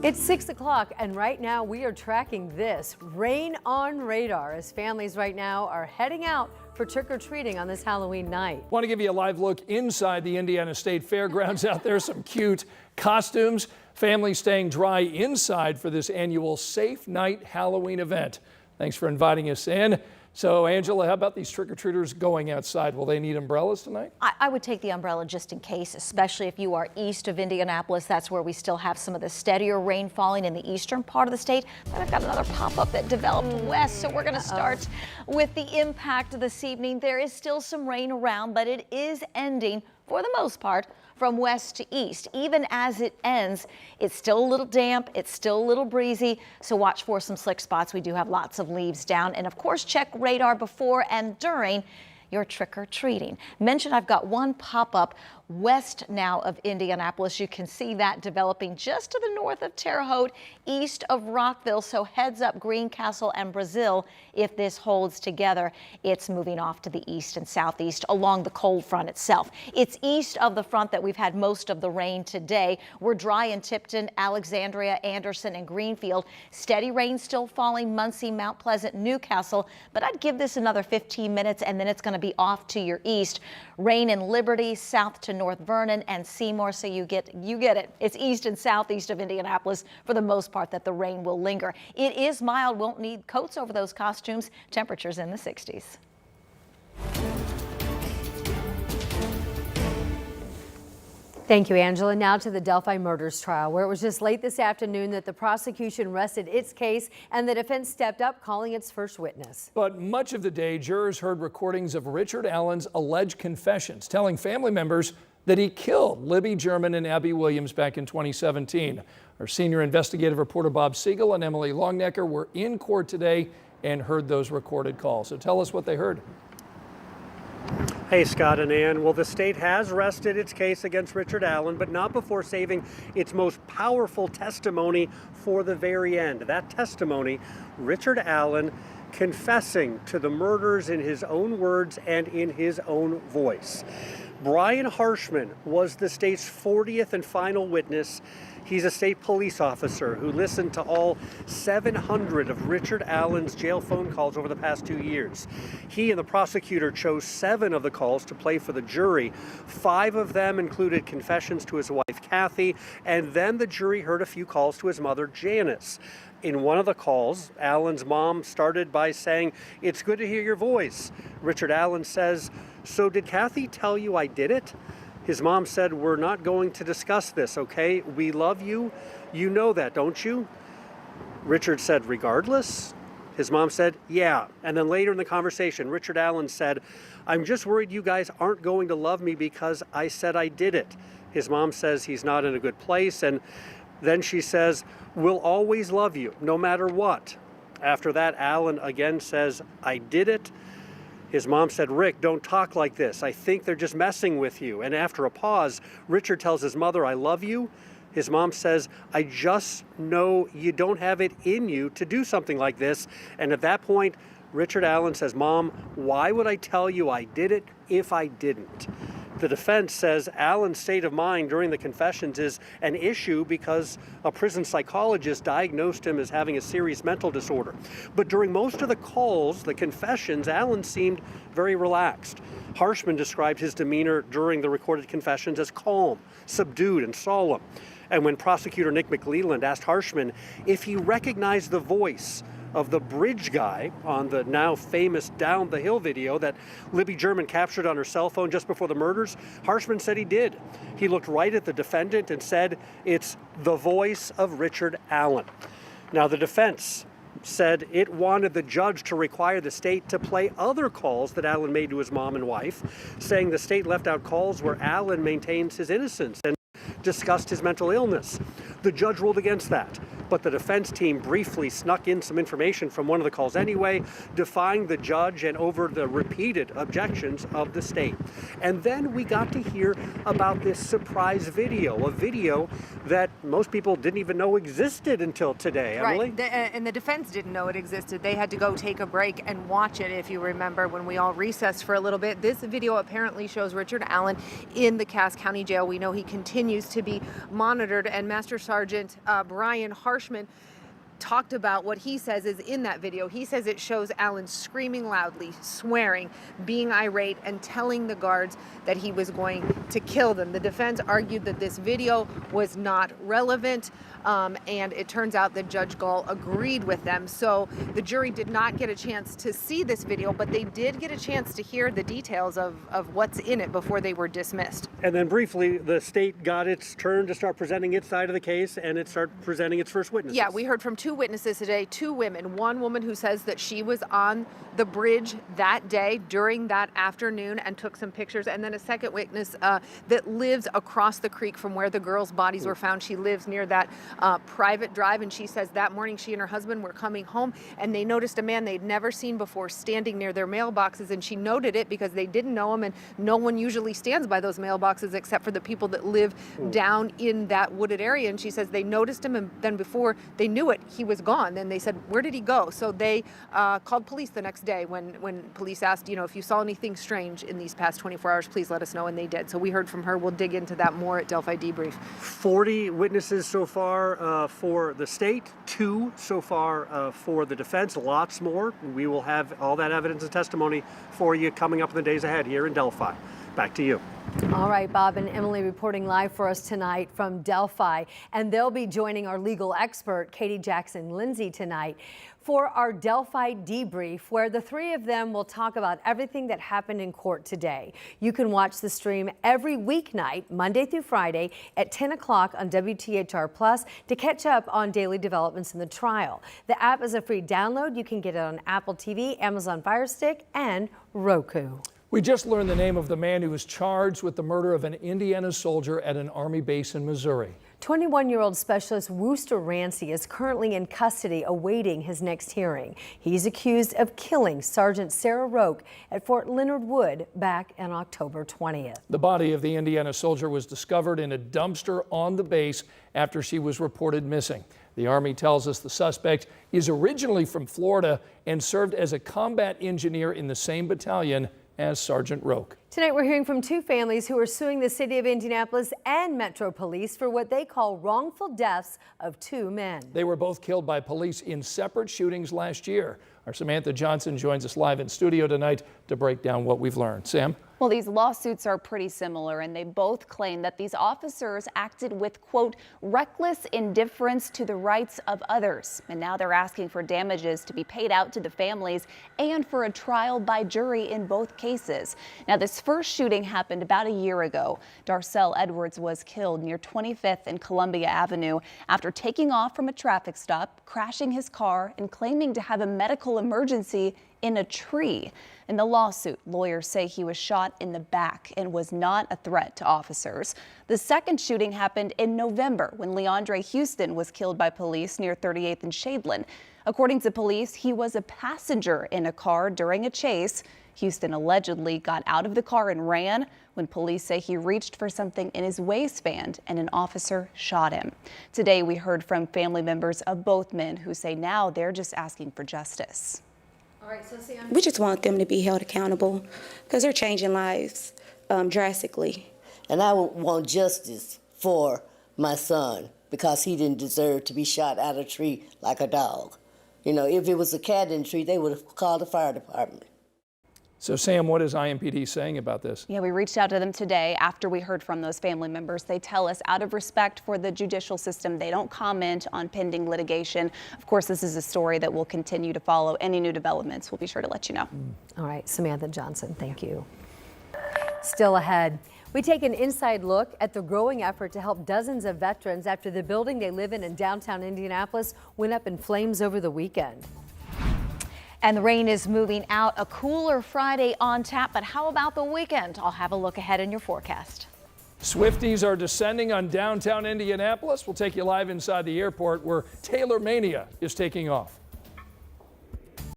It's 6 o'clock, and right now we are tracking this rain on radar as families right now are heading out for trick-or-treating on this Halloween night. Want to give you a live look inside the Indiana State Fairgrounds out there. Some cute costumes. Families staying dry inside for this annual Safe Night Halloween event. Thanks for inviting us in. So, Angela, how about these trick-or-treaters going outside? Will they need umbrellas tonight? I would take the umbrella just in case, especially if you are east of Indianapolis. That's where we still have some of the steadier rain falling in the eastern part of the state. But I've got another pop-up that developed west, so we're going to start with the impact this evening. There is still some rain around, but it is ending, for the most part, from west to east. Even as it ends, it's still a little damp, it's still a little breezy, so watch for some slick spots. We do have lots of leaves down, and of course check radar before and during your trick-or-treating. Mentioned I've got one pop-up west now of Indianapolis. You can see that developing just to the north of Terre Haute, east of Rockville, so heads up Greencastle and Brazil. If this holds together, it's moving off to the east and southeast along the cold front itself. It's east of the front that we've had most of the rain today. We're dry in Tipton, Alexandria, Anderson, and Greenfield. Steady rain still falling, Muncie, Mount Pleasant, Newcastle, but I'd give this another 15 minutes and then it's going to be off to your east. Rain in Liberty, south to North Vernon and Seymour, so you get it. It's east and southeast of Indianapolis for the most part that the rain will linger. It is mild, won't need coats over those costumes. Temperatures in the 60s. Thank you, Angela. Now to the Delphi murders trial, where it was just late this afternoon that the prosecution rested its case and the defense stepped up, calling its first witness. But much of the day, jurors heard recordings of Richard Allen's alleged confessions, telling family members that he killed Libby German and Abby Williams back in 2017. Our senior investigative reporter Bob Siegel and Emily Longnecker were in court today and heard those recorded calls. So tell us what they heard. Hey, Scott and Ann. Well, the state has rested its case against Richard Allen, but not before saving its most powerful testimony for the very end. That testimony, Richard Allen confessing to the murders in his own words and in his own voice. Brian Harshman was the state's 40th and final witness. He's a state police officer who listened to all 700 of Richard Allen's jail phone calls over the past 2 years. He and the prosecutor chose 7 of the calls to play for the jury. 5 of them included confessions to his wife, Kathy, and then the jury heard a few calls to his mother, Janice. In one of the calls, Allen's mom started by saying, "It's good to hear your voice." Richard Allen says, "So did Kathy tell you I did it?" His mom said, "We're not going to discuss this, okay? We love you. You know that, don't you?" Richard said, "Regardless?" His mom said, "Yeah." And then later in the conversation, Richard Allen said, "I'm just worried you guys aren't going to love me because I said I did it." His mom says he's not in a good place. And then she says, "We'll always love you, no matter what." After that, Allen again says, "I did it." His mom said, "Rick, don't talk like this. I think they're just messing with you." And after a pause, Richard tells his mother, "I love you." His mom says, "I just know you don't have it in you to do something like this." And at that point, Richard Allen says, "Mom, why would I tell you I did it if I didn't?" The defense says Allen's state of mind during the confessions is an issue because a prison psychologist diagnosed him as having a serious mental disorder. But during most of the calls, the confessions, Allen seemed very relaxed. Harshman described his demeanor during the recorded confessions as calm, subdued, and solemn. And when prosecutor Nick McLeland asked Harshman if he recognized the voice of the bridge guy on the now famous Down the Hill video that Libby German captured on her cell phone just before the murders, Harshman said he did. He looked right at the defendant and said, "It's the voice of Richard Allen." Now, the defense said it wanted the judge to require the state to play other calls that Allen made to his mom and wife, saying the state left out calls where Allen maintains his innocence and discussed his mental illness. The judge ruled against that, but the defense team briefly snuck in some information from one of the calls anyway, defying the judge and over the repeated objections of the state. And then we got to hear about this surprise video, a video that most people didn't even know existed until today. Emily? Right, and the defense didn't know it existed. They had to go take a break and watch it, if you remember, when we all recessed for a little bit. This video apparently shows Richard Allen in the Cass County Jail. We know he continues to be monitored, and Master Sergeant Brian Harshman talked about what he says is in that video. He says it shows Allen screaming loudly, swearing, being irate, and telling the guards that he was going to kill them. The defense argued that this video was not relevant, and it turns out that Judge Gall agreed with them. So the jury did not get a chance to see this video, but they did get a chance to hear the details of what's in it before they were dismissed. And then briefly, the state got its turn to start presenting its side of the case, and it started presenting its first witnesses. Yeah, we heard from two witnesses today, two women. One woman who says that she was on the bridge that day during that afternoon and took some pictures, and then a second witness that lives across the creek from where the girls' bodies were found. She lives near that private drive, and she says that morning she and her husband were coming home and they noticed a man they'd never seen before standing near their mailboxes, and she noted it because they didn't know him, and no one usually stands by those mailboxes except for the people that live down in that wooded area. And she says they noticed him, and then before they knew it, he was gone. Then they said, where did he go? So they called police the next day when police asked, if you saw anything strange in these past 24 hours, please let us know, and they did. So we heard from her. We'll dig into that more at Delphi Debrief. 40 witnesses so far for the state, 2 so far for the defense, lots more. We will have all that evidence and testimony for you coming up in the days ahead here in Delphi. Back to you. All right, Bob and Emily reporting live for us tonight from Delphi, and they'll be joining our legal expert, Katie Jackson Lindsay, tonight for our Delphi Debrief, where the three of them will talk about everything that happened in court today. You can watch the stream every weeknight, Monday through Friday at 10 o'clock on WTHR Plus to catch up on daily developments in the trial. The app is a free download. You can get it on Apple TV, Amazon Fire Stick, and Roku. We just learned the name of the man who was charged with the murder of an Indiana soldier at an Army base in Missouri. 21-year-old Specialist Wooster Rancy is currently in custody awaiting his next hearing. He's accused of killing Sergeant Sarah Roque at Fort Leonard Wood back on October 20th. The body of the Indiana soldier was discovered in a dumpster on the base after she was reported missing. The Army tells us the suspect is originally from Florida and served as a combat engineer in the same battalion as Sergeant Roque. Tonight we're hearing from two families who are suing the city of Indianapolis and Metro Police for what they call wrongful deaths of two men. They were both killed by police in separate shootings last year. Our Samantha Johnson joins us live in studio tonight to break down what we've learned. Sam? Well, these lawsuits are pretty similar, and they both claim that these officers acted with, quote, reckless indifference to the rights of others. And now they're asking for damages to be paid out to the families and for a trial by jury in both cases. Now, this first shooting happened about a year ago. Darcel Edwards was killed near 25th and Columbia Avenue after taking off from a traffic stop, crashing his car, and claiming to have a medical emergency in a tree. In the lawsuit, lawyers say he was shot in the back and was not a threat to officers. The second shooting happened in November when Leandre Houston was killed by police near 38th and Shadeland. According to police, he was a passenger in a car during a chase. Houston allegedly got out of the car and ran when police say he reached for something in his waistband and an officer shot him. Today, we heard from family members of both men who say now they're just asking for justice. We just want them to be held accountable because they're changing lives drastically. And I want justice for my son because he didn't deserve to be shot out of a tree like a dog. If it was a cat in the tree, they would have called the fire department. So, Sam, what is IMPD saying about this? Yeah, we reached out to them today after we heard from those family members. They tell us out of respect for the judicial system, they don't comment on pending litigation. Of course, this is a story that we'll continue to follow. Any new developments, we'll be sure to let you know. All right, Samantha Johnson, thank you. Still ahead, we take an inside look at the growing effort to help dozens of veterans after the building they live in downtown Indianapolis went up in flames over the weekend. And the rain is moving out. A cooler Friday on tap, but how about the weekend? I'll have a look ahead in your forecast. Swifties are descending on downtown Indianapolis. We'll take you live inside the airport where Taylor Mania is taking off.